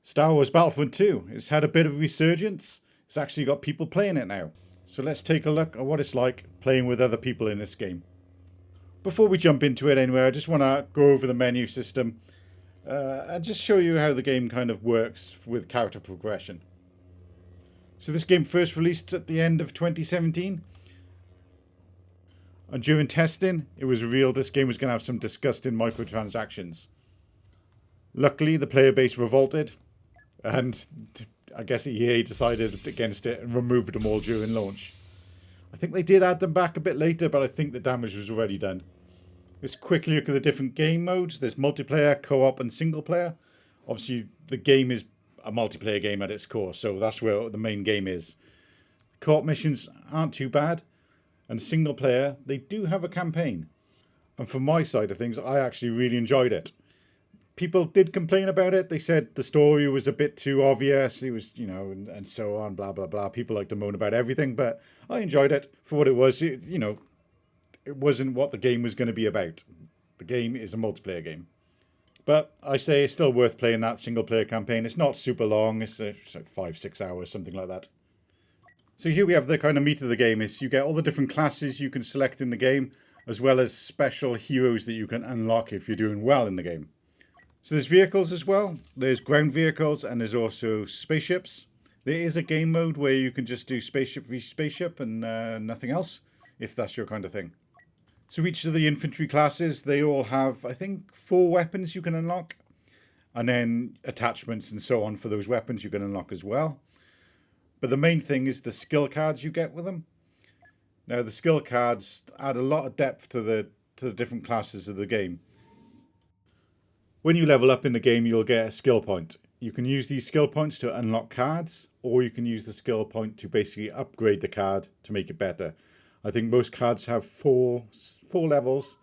Star Wars Battlefront 2. It's had a bit of a resurgence. It's actually got people playing it now. So let's take a look at what it's like playing with other people in this game. Before we jump into it anyway, I just want to go over the menu system and just show you how the game kind of works with character progression. So this game first released at the end of 2017. And during testing, it was revealed this game was going to have some disgusting microtransactions. Luckily, the player base revolted, and I guess EA decided against it and removed them all during launch. I think they did add them back a bit later, but I think the damage was already done. Let's quickly look at the different game modes. There's multiplayer, co-op, and single player. Obviously, the game is a multiplayer game at its core, so that's where the main game is. Co-op missions aren't too bad, and single player, they do have a campaign. And from my side of things, I actually really enjoyed it. People did complain about it. They said the story was a bit too obvious. It was, and so on, blah, blah, blah. People like to moan about everything, but I enjoyed it for what it was. It wasn't what the game was going to be about. The game is a multiplayer game. But I say it's still worth playing that single player campaign. It's not super long. It's like 5-6 hours, something like that. So here we have the kind of meat of the game. Is you get all the different classes you can select in the game, as well as special heroes that you can unlock if you're doing well in the game. So there's vehicles as well. There's ground vehicles and there's also spaceships. There is a game mode where you can just do spaceship v spaceship and nothing else, if that's your kind of thing. So each of the infantry classes, they all have, I think, 4 weapons you can unlock. And then attachments and so on for those weapons you can unlock as well. But the main thing is the skill cards you get with them. Now the skill cards add a lot of depth to the different classes of the game. When you level up in the game, you'll get a skill point. You can use these skill points to unlock cards, or you can use the skill point to basically upgrade the card to make it better. I think most cards have four levels,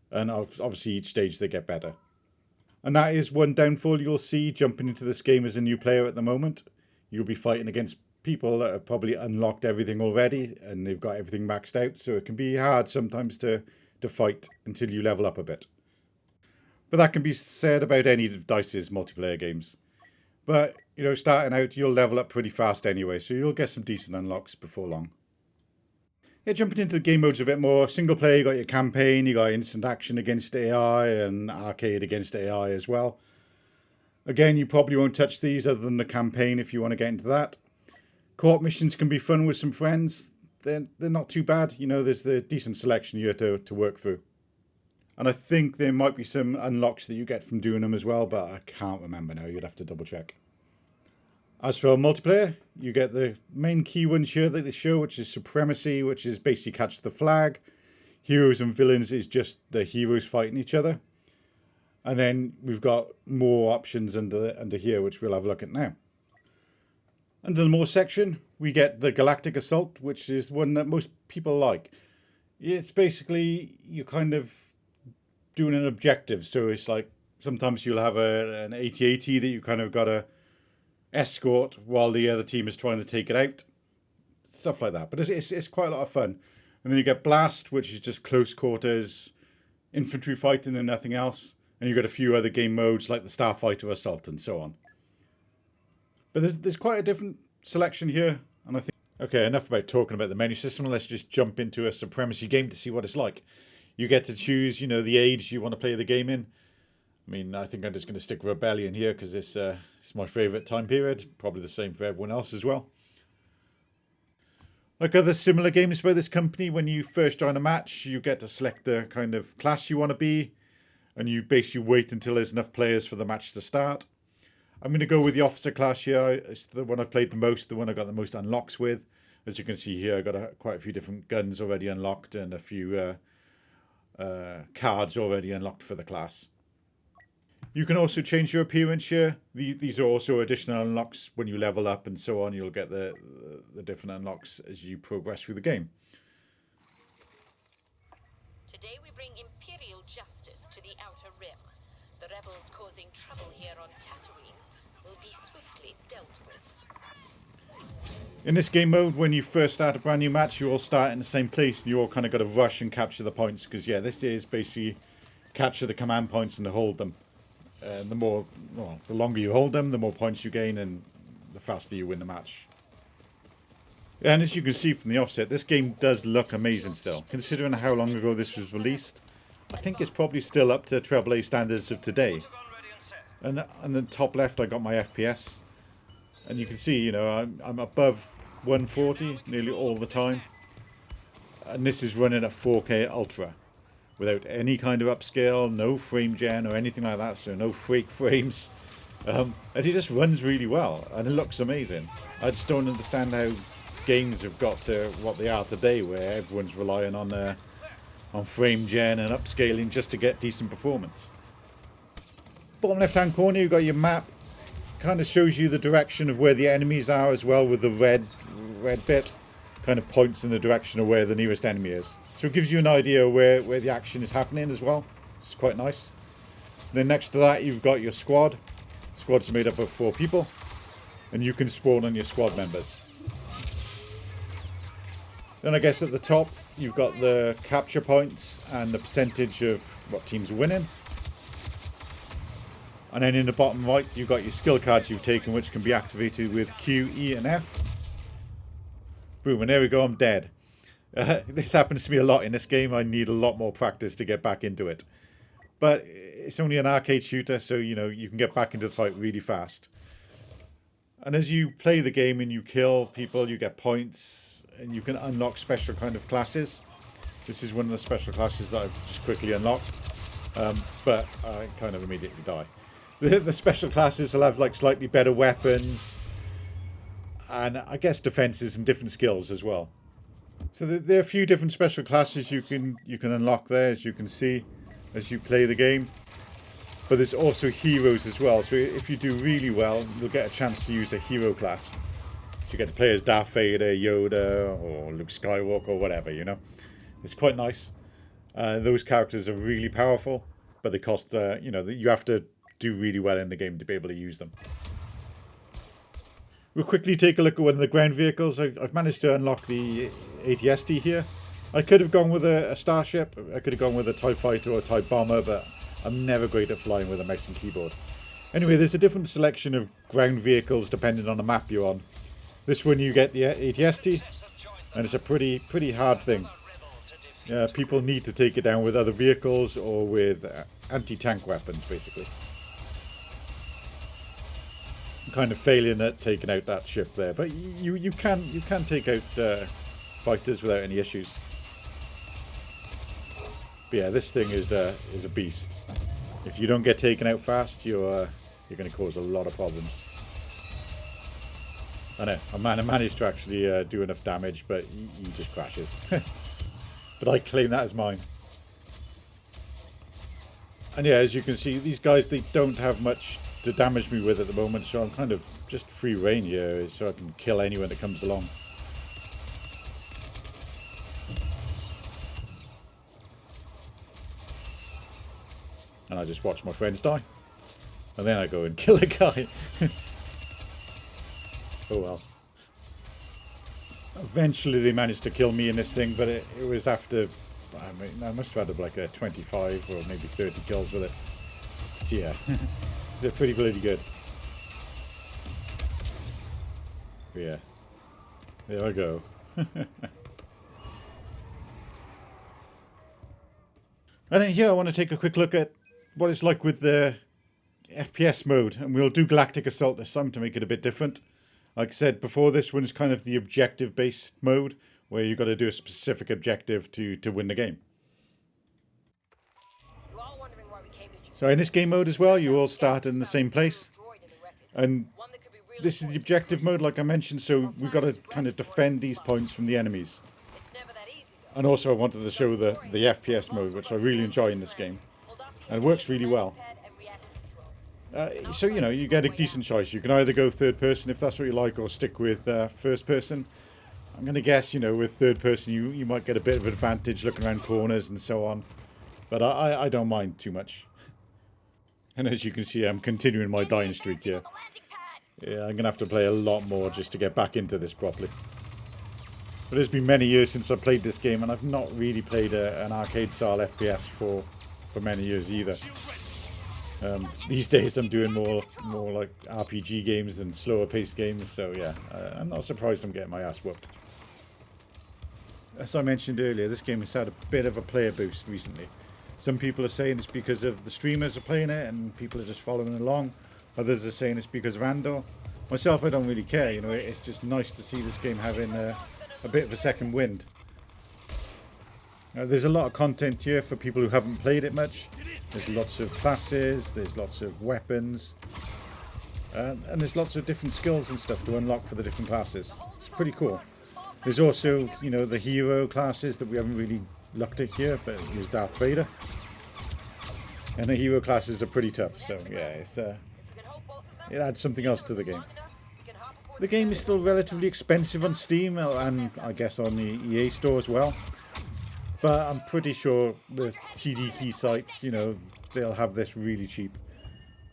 and obviously each stage they get better. And that is one downfall you'll see jumping into this game as a new player at the moment. You'll be fighting against people that have probably unlocked everything already, and they've got everything maxed out, so it can be hard sometimes to fight until you level up a bit. But that can be said about any of DICE's multiplayer games. But, starting out, you'll level up pretty fast anyway, so you'll get some decent unlocks before long. Yeah, jumping into the game modes a bit more. Single player, you got your campaign, you got instant action against AI and arcade against AI as well. Again, you probably won't touch these other than the campaign if you want to get into that. Co-op missions can be fun with some friends. They're not too bad. There's the decent selection here to work through. And I think there might be some unlocks that you get from doing them as well, but I can't remember now. You'd have to double check. As for multiplayer, you get the main key ones here that they show, which is Supremacy, which is basically catch the flag. Heroes and villains is just the heroes fighting each other. And then we've got more options under here, which we'll have a look at now. Under the more section, we get the Galactic Assault, which is one that most people like. It's basically you kind of doing an objective, so it's like sometimes you'll have an AT-AT that you kind of got to escort while the other team is trying to take it out, stuff like that. But it's quite a lot of fun. And then you get Blast, which is just close quarters infantry fighting and nothing else, and you've got a few other game modes like the Starfighter Assault and so on. But there's quite a different selection here, and I think okay, enough about talking about the menu system. Let's just jump into a Supremacy game to see what it's like. You get to choose, the age you want to play the game in. I mean, I think I'm just going to stick Rebellion here because it's my favourite time period. Probably the same for everyone else as well. Like other similar games by this company, when you first join a match, you get to select the kind of class you want to be. And you basically wait until there's enough players for the match to start. I'm going to go with the Officer class here. It's the one I've played the most, the one I got the most unlocks with. As you can see here, I've got quite a few different guns already unlocked and a few cards already unlocked for the class. You can also change your appearance here. These are also additional unlocks when you level up and so on. You'll get the different unlocks as you progress through the game. Today we bring Imperial justice to the Outer Rim. The rebels causing trouble here on Tatooine will be swiftly dealt with. In this game mode, when you first start a brand new match, you all start in the same place and you all kind of got to rush and capture the points because, yeah, this is basically capture the command points and hold them. And the longer you hold them, the more points you gain, and the faster you win the match. And as you can see from the offset, this game does look amazing still. Considering how long ago this was released, I think it's probably still up to AAA standards of today. And on the top left, I got my FPS. And you can see, you know, I'm above 140 nearly all the time. And this is running at 4K Ultra. Without any kind of upscale, no frame gen or anything like that. So no fake frames. And it just runs really well. And it looks amazing. I just don't understand how games have got to what they are today, where everyone's relying on frame gen and upscaling just to get decent performance. Bottom left hand corner, you've got your map. Kind of shows you the direction of where the enemies are as well, with the red bit. Kind of points in the direction of where the nearest enemy is. So it gives you an idea where the action is happening as well. It's quite nice. Then next to that, you've got your squad. The squad's made up of 4 people. And you can spawn on your squad members. Then I guess at the top, you've got the capture points and the percentage of what teams are winning. And then in the bottom right, you've got your skill cards you've taken, which can be activated with Q, E, and F. Boom, and there we go, I'm dead. This happens to me a lot in this game. I need a lot more practice to get back into it. But it's only an arcade shooter, so, you know, you can get back into the fight really fast. And as you play the game and you kill people, you get points, and you can unlock special kind of classes. This is one of the special classes that I've just quickly unlocked. But I kind of immediately die. The special classes will have like slightly better weapons. And I guess defenses and different skills as well. So there are a few different special classes you can unlock there, as you can see, as you play the game. But there's also heroes as well. So if you do really well, you'll get a chance to use a hero class. So you get to play as Darth Vader, Yoda, or Luke Skywalker, or whatever, you know. It's quite nice. Those characters are really powerful, but they cost, you know, you have to do really well in the game to be able to use them. We'll quickly take a look at one of the ground vehicles. I've managed to unlock the AT-ST here. I could have gone with a starship. I could have gone with a TIE fighter or a TIE bomber, but I'm never great at flying with a mouse and keyboard. Anyway, there's a different selection of ground vehicles depending on the map you're on. This one you get the AT-ST, and it's a pretty hard thing. People need to take it down with other vehicles or with anti-tank weapons, basically. I'm kind of failing at taking out that ship there, but you can take out fighters without any issues. But yeah, this thing is a beast. If you don't get taken out fast, you're going to cause a lot of problems. I know, I managed to actually do enough damage, but he just crashes. But I claim that as mine. And yeah, as you can see, these guys, they don't have much to damage me with at the moment, so I'm kind of just free reign here, so I can kill anyone that comes along. And I just watch my friends die. And then I go and kill a guy. Oh well. Eventually they managed to kill me in this thing, but it was after, I mean, I must have had like a 25 or maybe 30 kills with it. So yeah, it's pretty bloody good. But yeah, there I go. And then here I want to take a quick look at what it's like with the FPS mode, and we'll do Galactic Assault this time to make it a bit different. Like I said before, this one's kind of the objective-based mode, where you've got to do a specific objective to win the game. So in this game mode as well, you all start in the same place. And this is the objective mode, like I mentioned, so we've got to kind of defend these points from the enemies. And also I wanted to show the FPS mode, which I really enjoy in this game. And it works really well. So, you know, you get a decent choice. You can either go third person if that's what you like, or stick with first person. I'm going to guess, you know, with third person you might get a bit of advantage looking around corners and so on. But I don't mind too much. And as you can see, I'm continuing my dying streak here. Yeah, I'm going to have to play a lot more just to get back into this properly. But it's been many years since I played this game, and I've not really played an arcade-style FPS for many years either. These days I'm doing more like RPG games and slower paced games, so yeah, I'm not surprised I'm getting my ass whooped. As I mentioned earlier, this game has had a bit of a player boost recently. Some people are saying it's because of the streamers are playing it and people are just following along. Others are saying it's because of Andor. Myself, I don't really care, you know, it's just nice to see this game having a bit of a second wind. There's a lot of content here for people who haven't played it much. There's lots of classes, there's lots of weapons, and there's lots of different skills and stuff to unlock for the different classes. It's pretty cool. There's also, you know, the hero classes that we haven't really looked at here, but there's Darth Vader. And the hero classes are pretty tough, so yeah, it adds something else to the game. The game is still relatively expensive on Steam, and I guess on the EA store as well. But I'm pretty sure the CD key sites, you know, they'll have this really cheap.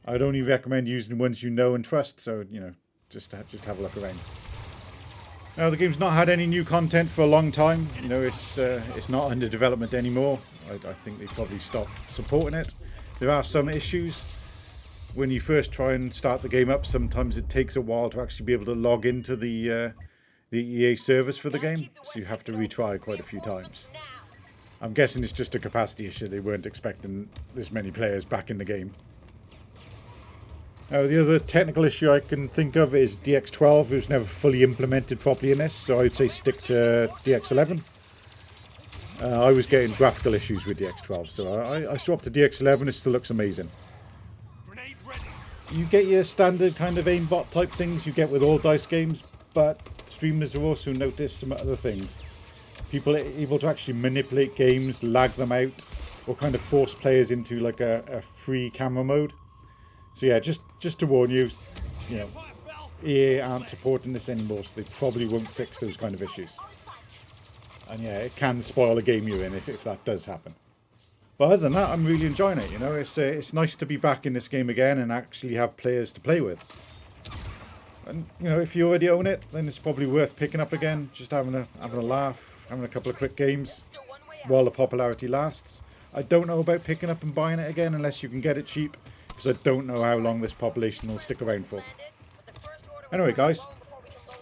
I'd only recommend using ones you know and trust, so, you know, just have a look around. Now, the game's not had any new content for a long time. You know, it's not under development anymore. I think they probably stopped supporting it. There are some issues. When you first try and start the game up, sometimes it takes a while to actually be able to log into the EA service for the game, so you have to retry quite a few times. I'm guessing it's just a capacity issue. They weren't expecting this many players back in the game. Now, the other technical issue I can think of is DX12. It was never fully implemented properly in this, so I'd say stick to DX11. I was getting graphical issues with DX12, so I swapped to DX11. It still looks amazing. You get your standard kind of aimbot type things you get with all DICE games, but streamers have also noticed some other things. People are able to actually manipulate games, lag them out, or kind of force players into like a free camera mode. So yeah, just to warn you, you know, EA aren't supporting this anymore, so they probably won't fix those kind of issues. And yeah, it can spoil a game you're in if that does happen. But other than that, I'm really enjoying it. You know, it's nice to be back in this game again and actually have players to play with. And you know, if you already own it, then it's probably worth picking up again, just having a laugh. Having a couple of quick games while the popularity lasts. I don't know about picking up and buying it again unless you can get it cheap, because I don't know how long this population will stick around for. Anyway guys,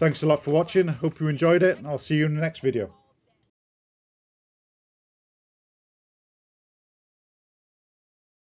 thanks a lot for watching. Hope you enjoyed it, and I'll see you in the next video.